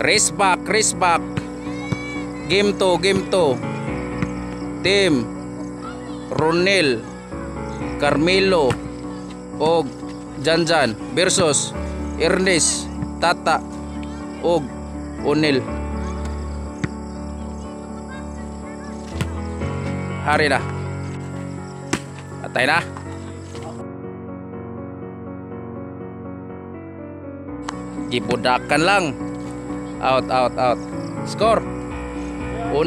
Race back, race back. Game 2, game 2. Team Ronel, Carmelo og Janjan versus Ernest, Tata og Onel. Hari na. Atay na. Gibudakan lang. Out, out, out. Score 1.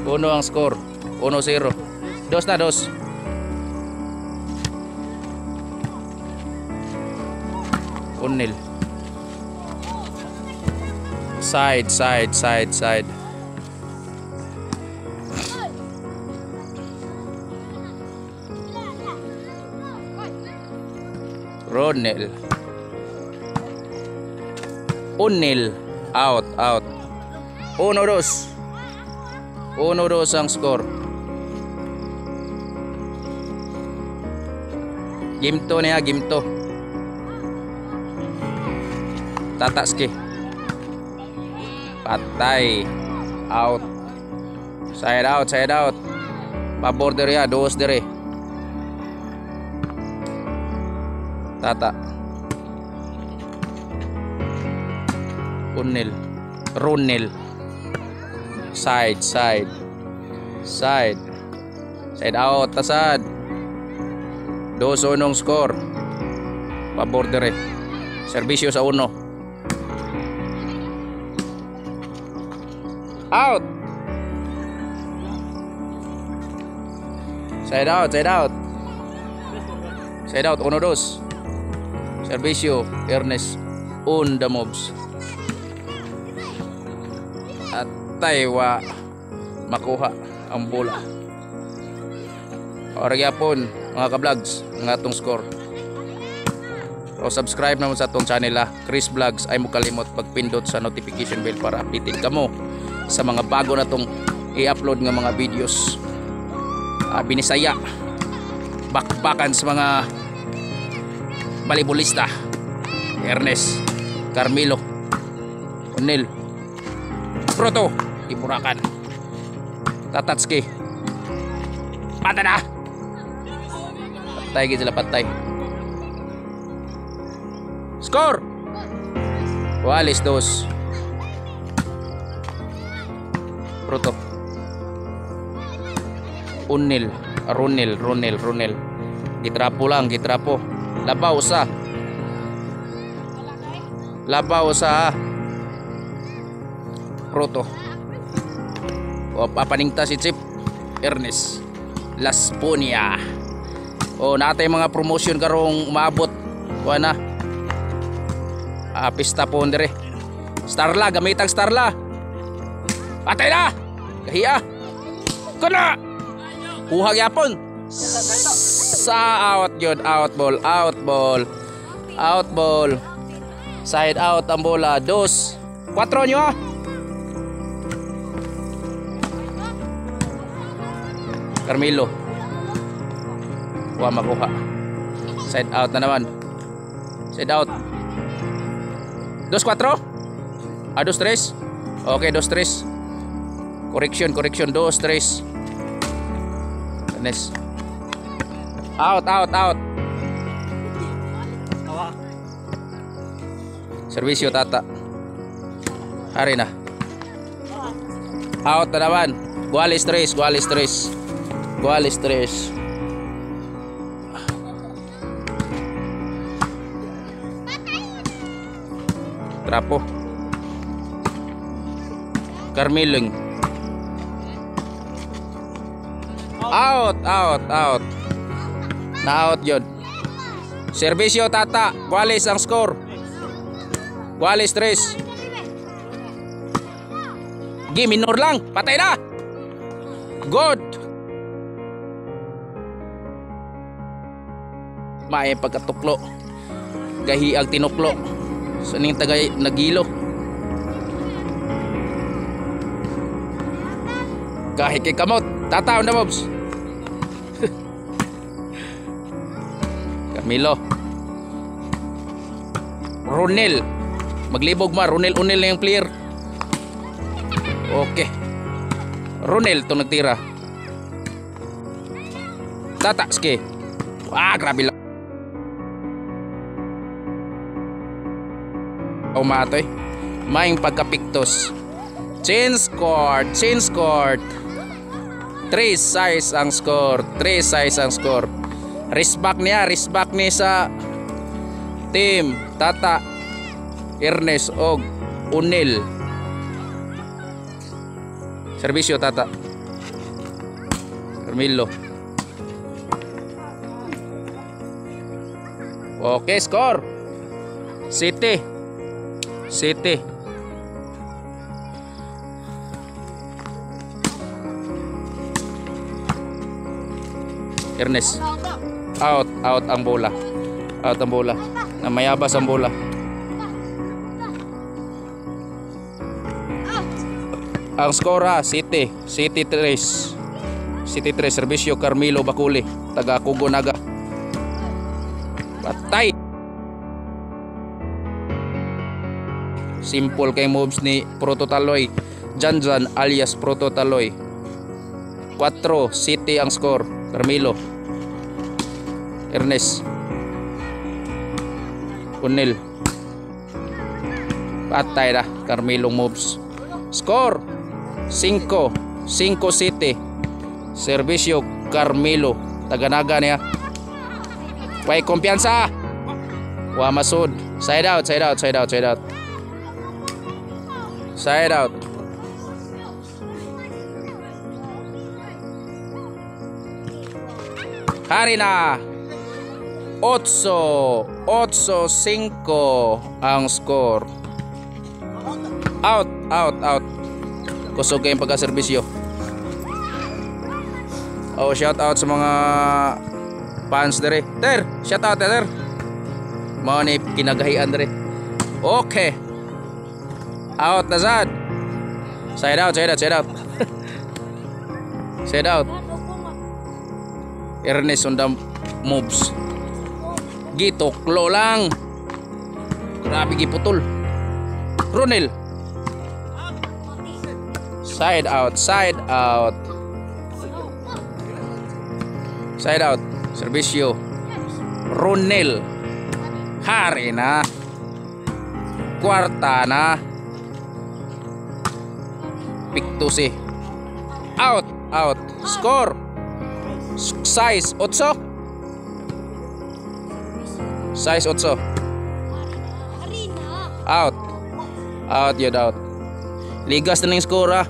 1 ang score. 1-0. 2 na 2. Onel. Side, side, side, side. Ronel. Onel. Out, out. 1-2. 1-2 ang score. Game 2 niya, game 2. Tatacski. Patay. Out. Side out, side out. Pabor diri ya, 2 diri. Tata. Onel. Ronel. Side, side. Side. Side out, tasad. 2-1 score. Pabor diri. Serbisyo sa 1. Out. Side out, side out. Side out, 1-2. Serbisyo, Ernest on the moves. At tayo makuha ang bola. Or gyapon mga ka-vlogs ang atong score. So subscribe naman sa atong channel Chris Vlogs. Ay mo kalimot pagpindot sa notification bell para updated kamo sa mga bago na tong i-upload nga mga videos. Binisaya, bakbakan sa mga balibulista. Ernest, Carmelo, Onel, Proto, Iburakan, Tatatski. Patay na. Patay sila, patay. Score. Walis 2. Proto. Onel, Ronel. Gitrapo lang, gitrapo. Labaw sa. Proto. O papaningta si Chip Ernest Laspunia. O natay mga promotion karong maabot kuana. Pista po ndire. Starla, gamitang Starla. Patay na. Kahiya. Kuna. Kuha gyapon. Sa out yun, out ball. Side out ang bola. 2, 4 nyo. Carmelo. Kuha makuha. Side out na naman. Side out. 2-4. 2-3. Okay, 2-3. Correction. 2-3. Nice. Out. Servisyo Tata. Hari na. Out na naman. Gualis 3. Trapo. Carmelo. Out. Na-out yun. Servisyo Tata. Gualis ang score. Gualis 3. Minor lang. Patay na. Good. May pagkatuklo. Gahi ang tinuklo. Saning tagay nagilo. Kahit kay kamot. Tata on the moves. Carmelo. Ronel. Maglibog ma. Ronel na yung player. Okay. Ronel to nagtira. Tata, ski. Grabe lang. Umatoy. Maing pagkapiktos. Change court. 3-6 ang score. Respect niya sa team Tata, Ernest og Unil. Serbisyo Tata. Carmelo. Okay, score. City. Ernest. Out ang bola. Namayabas ang bola. Ang skora City 3. Serbisyo Carmelo Bakuli, taga Kugo Naga. Patay. Simple kay moves ni Prototaloy. Janjan alias Prototaloy. 4 City ang score. Carmelo. Ernest. Unil. Patay na. Carmelo moves. Score 5 City. Serbisyo Carmelo, taganaga niya. May kumpiyansa. Wa masud. Side out. Hari na. 8-5 ang score. Out. Kusog kayong pagkaserbisyo. Shout out sa mga fans dere. Shout out der. Mao ni kinagahian dere. Okay. Out na sad. Side out. Side out. Ernest on the moves. Gituklo lang. Grabe giputol. Ronel. Side out. Serbisyo Ronel. Hari na. Kwarta na. Piktusi. Out. Score. Size 8. Out. Ligas na ng score ha.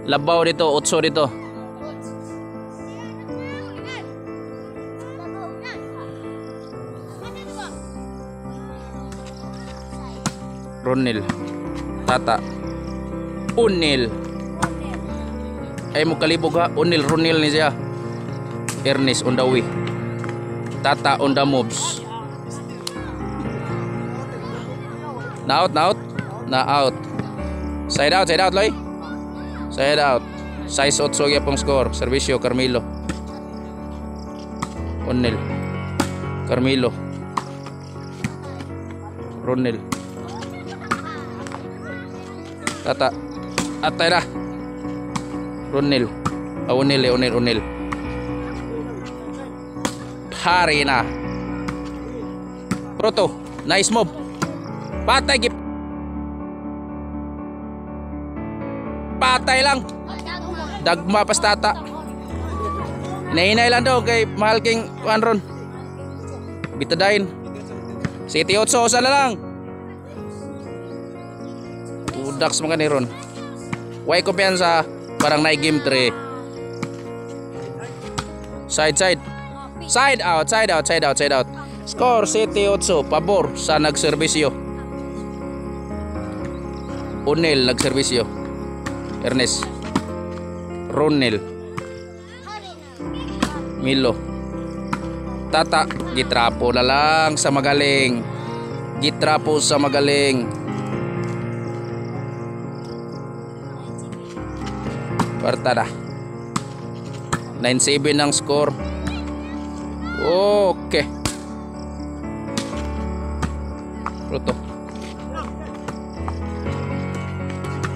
Labaw dito, 8 dito. Ronel. Tata. Unil. Ay mo kalibog ha. Ronel ni siya. Ernest on the way. Tata on the moves. Na out. Side out loy. Side out. Size 8 yapong score. Serbisyo Carmelo. Unil. Carmelo. Ronel. Tata. Atay na. Ronel. Unil. Hari na. Proto. Nice move. Patay gip. Patay lang. Dagma pas Tata. Inainay lang daw kay mahal king Wanron. Bitadain. City 8 sa lang. Udaks mga ni Ron. Way kumpiyansa. Parang na game 3. Side out. Score City 8. Pabor sa nagserbisyo. Unil nagserbisyo. Ernest. Ronel. Milo. Tata. Gitrapo na lang sa magaling. Kwarta na. 9-7 ang score. Okay. Proto.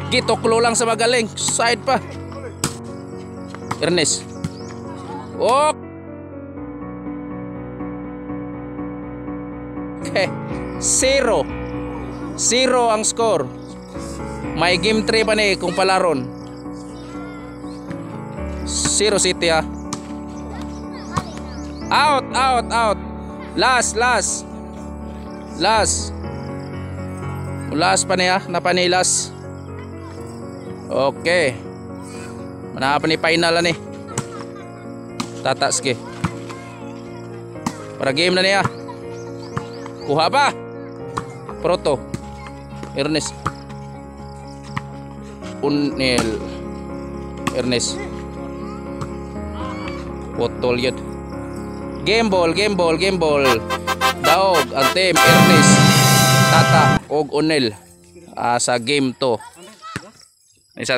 Gituklo lang sa magaling. Side pa. Ernest. Oh. Okay. 0 ang score. May game 3 pa ni kung palaron. 0 City ha. Out. Last pa niya, napanilas. Okay. Manapa ni final ni. Tatas ke. Para game na niya. Kuha pa. Proto. Ernest. Unel. Ernest. Potol yun. Game ball. Daog ang team Ernest, Tata og Unel sa game 2. Isa